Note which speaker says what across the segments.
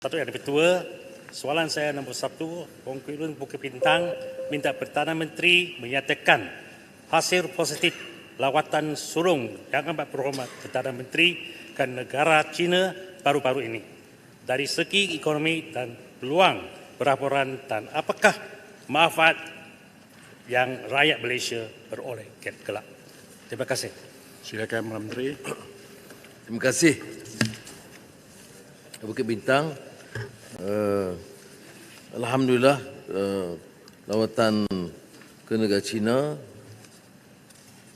Speaker 1: Satu yang lebih tua, soalan saya nombor 1, Pengkulun Bukit Bintang minta Perdana Menteri menyatakan hasil positif lawatan sulung Yang Amat Berhormat Perdana Menteri ke negara China baru-baru ini. Dari segi ekonomi dan peluang pelaburan dan apakah manfaat yang rakyat Malaysia beroleh kelak. Terima kasih.
Speaker 2: Silakan Perdana Menteri.
Speaker 3: Terima kasih. Bukit Bintang, Alhamdulillah lawatan ke negara China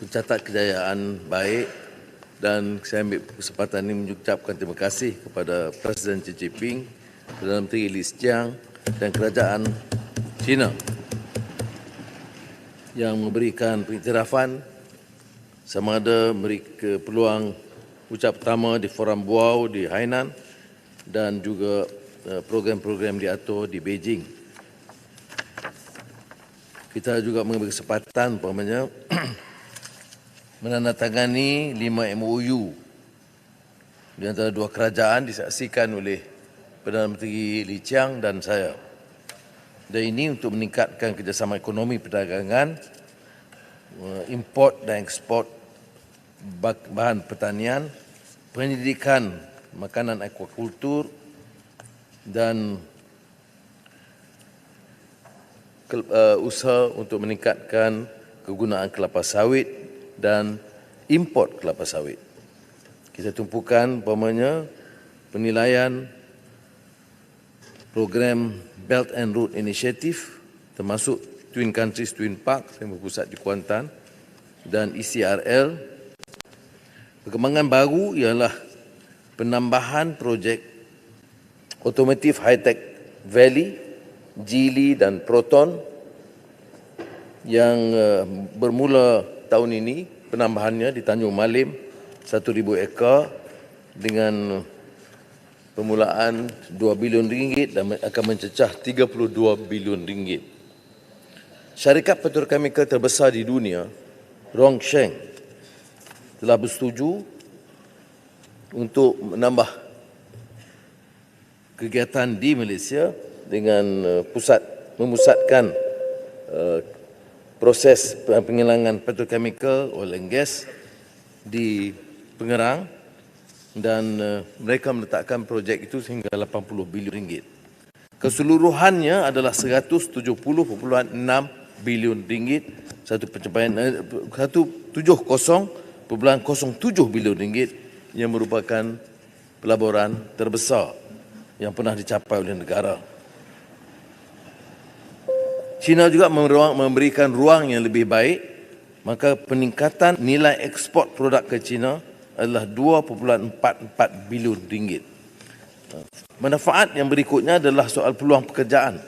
Speaker 3: mencatat kejayaan baik dan saya ambil kesempatan ini mengucapkan terima kasih kepada Presiden Xi Jinping, Perdana Menteri Li Qiang dan kerajaan China yang memberikan pengiktirafan sama ada memberi peluang ucap pertama di Forum Buau di Hainan dan juga program-program diatur di Beijing. Kita juga mengambil kesempatan umpamanya menandatangani 5 MOU di antara dua kerajaan disaksikan oleh Perdana Menteri Li Qiang dan saya. Dan ini untuk meningkatkan kerjasama ekonomi perdagangan, import dan ekspor bahan pertanian, pendidikan, makanan akuakultur dan usaha untuk meningkatkan kegunaan kelapa sawit dan import kelapa sawit. Kita tumpukan umpamanya penilaian program Belt and Road Initiative termasuk Twin Countries Twin Parks yang berpusat di Kuantan dan ECRL. Perkembangan baru ialah penambahan projek Automotive High-Tech Valley, Geely dan Proton yang bermula tahun ini, penambahannya di Tanjung Malim 1,000 ekar dengan permulaan 2 bilion ringgit dan akan mencecah 32 bilion ringgit. Syarikat petrokemikal terbesar di dunia, Rongsheng, telah bersetuju untuk menambah kegiatan di Malaysia dengan memusatkan proses penghilangan petrokemikal, oil and gas di Pengerang dan mereka meletakkan projek itu sehingga 80 bilion ringgit. Keseluruhannya adalah 170.6 bilion ringgit, satu pencapaian 170.07 bilion ringgit yang merupakan pelaburan terbesar yang pernah dicapai oleh negara. China juga memberikan ruang yang lebih baik, maka peningkatan nilai ekspor produk ke China adalah 2.44 bilion ringgit. Manfaat yang berikutnya adalah soal peluang pekerjaan.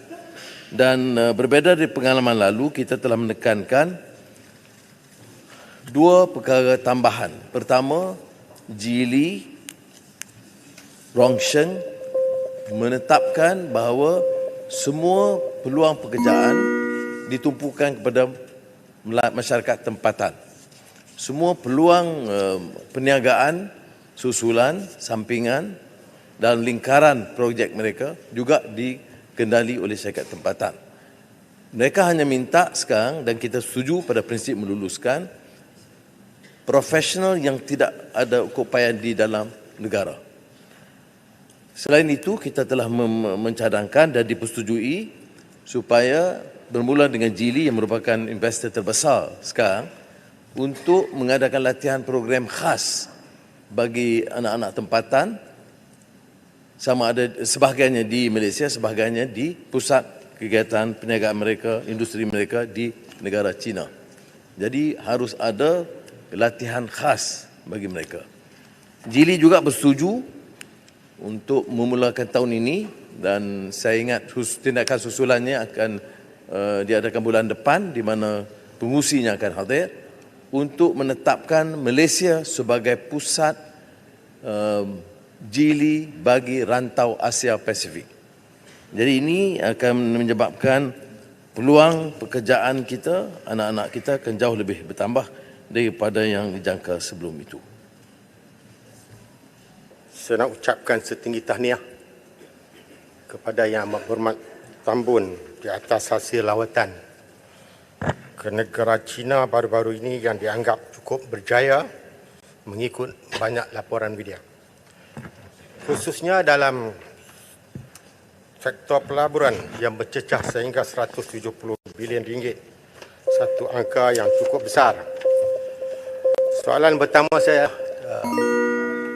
Speaker 3: Dan berbeza dari pengalaman lalu, kita telah menekankan dua perkara tambahan. Pertama, Geely Rongsheng menetapkan bahawa semua peluang pekerjaan ditumpukan kepada masyarakat tempatan. Semua peluang perniagaan, susulan, sampingan dan lingkaran projek mereka juga dikendali oleh syarikat tempatan. Mereka hanya minta sekarang dan kita setuju pada prinsip meluluskan profesional yang tidak ada keupayaan di dalam negara. Selain itu, kita telah mencadangkan dan dipersetujui supaya bermula dengan Geely yang merupakan investor terbesar sekarang untuk mengadakan latihan program khas bagi anak-anak tempatan, sama ada sebahagiannya di Malaysia, sebahagiannya di pusat kegiatan perniagaan mereka, industri mereka di negara China. Jadi harus ada latihan khas bagi mereka. Geely juga bersetuju untuk memulakan tahun ini dan saya ingat tindakan susulannya akan diadakan bulan depan di mana pengusinya akan hadir untuk menetapkan Malaysia sebagai pusat Geely bagi rantau Asia Pasifik. Jadi ini akan menyebabkan peluang pekerjaan kita, anak-anak kita akan jauh lebih bertambah daripada yang dijangka sebelum itu.
Speaker 2: Saya nak ucapkan setinggi tahniah kepada Yang Amat Berhormat Tambun di atas hasil lawatan ke negara China baru-baru ini yang dianggap cukup berjaya mengikut banyak laporan media. Khususnya dalam sektor pelaburan yang bercecah sehingga 170 bilion ringgit, satu angka yang cukup besar. Soalan pertama saya,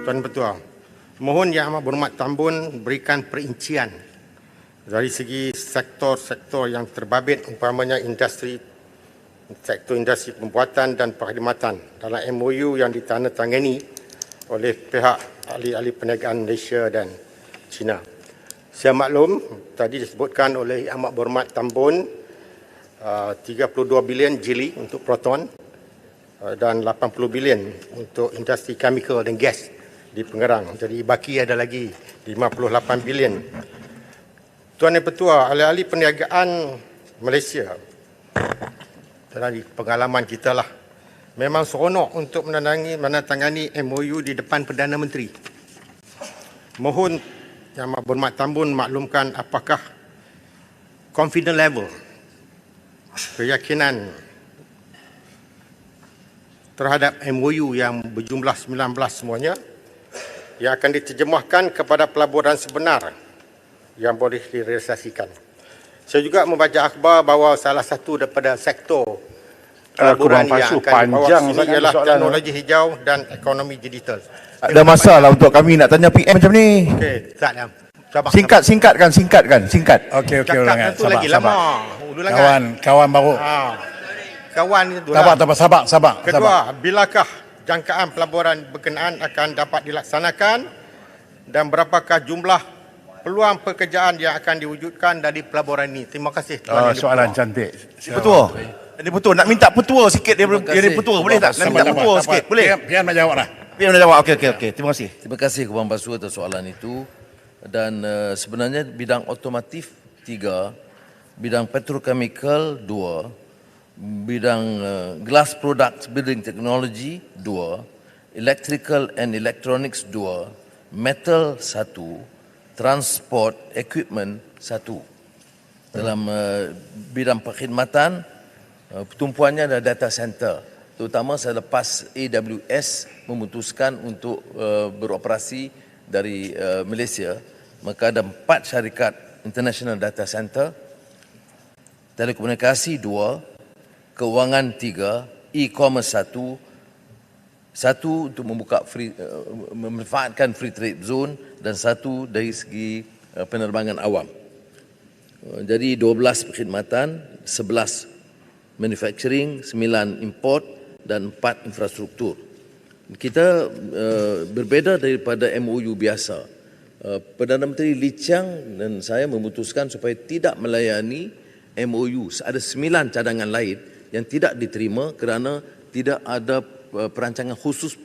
Speaker 2: Tuan Ketua, mohon Yang Amat Berhormat Tambun berikan perincian dari segi sektor-sektor yang terbabit, umpamanya sektor industri pembuatan dan perkhidmatan dalam MOU yang ditandatangani oleh pihak ahli-ahli perniagaan Malaysia dan China. Saya maklum tadi disebutkan oleh Yang Amat Berhormat Tambun 32 bilion jili untuk proton dan 80 bilion untuk industri chemical dan gas di Pengerang. Jadi baki ada lagi 58 bilion. Tuan Yang Pertua, ahli-ahli perniagaan Malaysia dari pengalaman kita lah, memang seronok untuk menandatangani MOU di depan Perdana Menteri. Mohon Yang Amat Berhormat Tambun maklumkan apakah confidence level, keyakinan terhadap MOU yang berjumlah 19 semuanya yang akan diterjemahkan kepada pelaburan sebenar yang boleh direalisasikan. Saya juga membaca akhbar bahawa salah satu daripada sektor pelaburan yang akan dibawa ke sini ialah teknologi hijau dan ekonomi digital.
Speaker 4: Ada masalah untuk kami nak tanya PM macam ni.
Speaker 2: Okey, tak ada.
Speaker 4: Singkat. Okey,
Speaker 2: Cakap tu lagi lama.
Speaker 4: Kawan baru.
Speaker 2: Kawan itu
Speaker 4: Sabar.
Speaker 2: Kedua, bilakah jangkaan pelaburan berkenaan akan dapat dilaksanakan dan berapakah jumlah peluang pekerjaan yang akan diwujudkan dari pelaburan ini? Terima kasih.
Speaker 4: Soalan cantik. Petua. Ini Petua nak minta Petua sikit dia Petua boleh tak? Nak minta Petua sikit boleh?
Speaker 1: Pian menjawablah.
Speaker 4: Pian nak jawab. Okey. Terima kasih.
Speaker 3: Terima kasih Kepuan Basuh atas soalan itu. Dan sebenarnya bidang otomotif 3, bidang petrochemical 2, bidang glass products building technology 2, electrical and electronics 2, metal 1, transport equipment 1. Dalam bidang perkhidmatan, tumpuannya adalah data center, terutama selepas AWS memutuskan untuk beroperasi dari Malaysia, maka ada 4 syarikat international data center, telekomunikasi 2, kewangan 3, e-commerce 1 untuk membuka memanfaatkan free trade zone, dan 1 dari segi penerbangan awam. Jadi 12 perkhidmatan, 11 manufacturing, 9 import dan 4 infrastruktur. Kita berbeza daripada MOU biasa. Perdana Menteri Lee Chiang dan saya memutuskan supaya tidak melayani MOU. Ada 9 cadangan lain yang tidak diterima kerana tidak ada perancangan khusus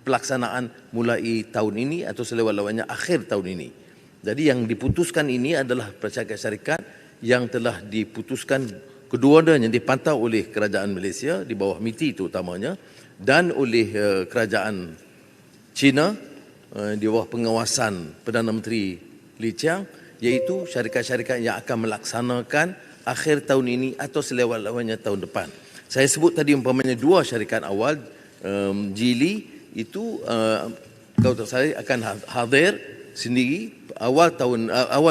Speaker 3: pelaksanaan mulai tahun ini atau selewat-lewatnya akhir tahun ini. Jadi yang diputuskan ini adalah syarikat-syarikat yang telah diputuskan, kedua-duanya dipantau oleh kerajaan Malaysia di bawah MITI terutamanya, dan oleh kerajaan China di bawah pengawasan Perdana Menteri Lee Chiang, iaitu syarikat-syarikat yang akan melaksanakan akhir tahun ini atau selewat-lewatnya tahun depan. Saya sebut tadi umpamanya 2 syarikat awal, Geely itu kalau saya akan hadir sendiri awal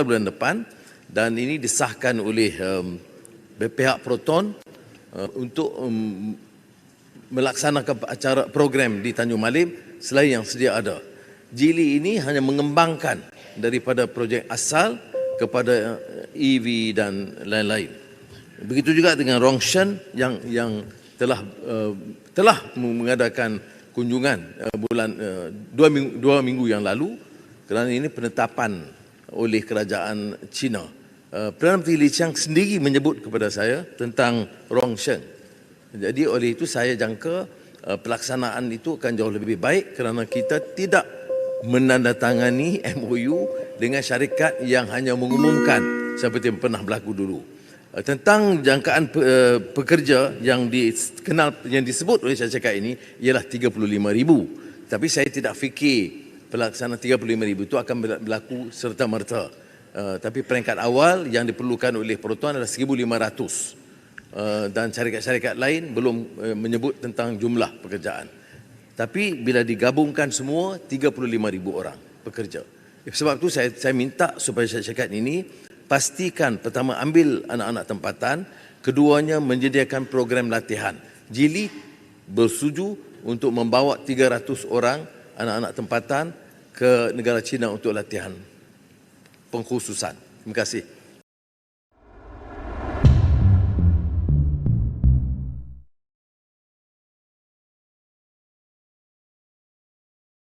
Speaker 3: bulan depan, dan ini disahkan oleh pihak Proton untuk melaksanakan acara program di Tanjung Malim selain yang sedia ada. Geely ini hanya mengembangkan daripada projek asal kepada EV dan lain-lain. Begitu juga dengan Rongshan yang telah mengadakan kunjungan bulan 2 minggu yang lalu, kerana ini penetapan oleh kerajaan China. Perdana Menteri Lee Chiang sendiri menyebut kepada saya tentang Rongshan. Jadi oleh itu saya jangka pelaksanaan itu akan jauh lebih baik kerana kita tidak menandatangani MOU dengan syarikat yang hanya mengumumkan seperti yang pernah berlaku dulu. Tentang jangkaan pekerja yang disebut oleh syarikat ini ialah 35,000. Tapi saya tidak fikir pelaksanaan 35,000 itu akan berlaku serta-merta. Tapi peringkat awal yang diperlukan oleh Persatuan adalah 1,500. Dan syarikat-syarikat lain belum menyebut tentang jumlah pekerjaan. Tapi bila digabungkan semua, 35,000 orang bekerja. Sebab itu saya minta supaya syarikat ini pastikan pertama ambil anak-anak tempatan, keduanya menyediakan program latihan. Jili bersetuju untuk membawa 300 orang anak-anak tempatan ke negara China untuk latihan pengkhususan. Terima kasih.